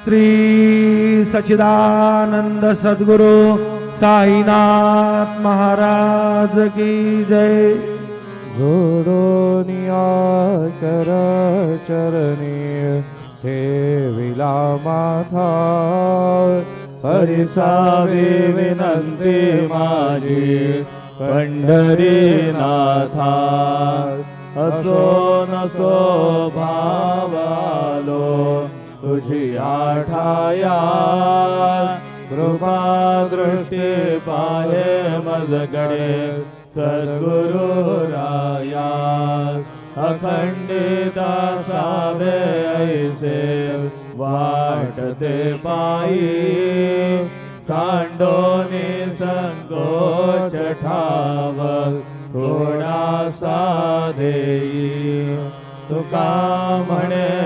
श्री सच्चिदानंद सद्गुरु साईनाथ महाराज की जय। जोडोनिया कर चरणी ठेविला माथा, परिसावी विनंती माझी पंढरीनाथा। असो नसो भावालो तुझी आठाया, कृपा दृष्टी पाहे मजगडे सद्गुरु राया। अखंडित सावे ऐसे वाटते पायी, सांडोनी संकोच ठाव थोडासा देई। तुका म्हणे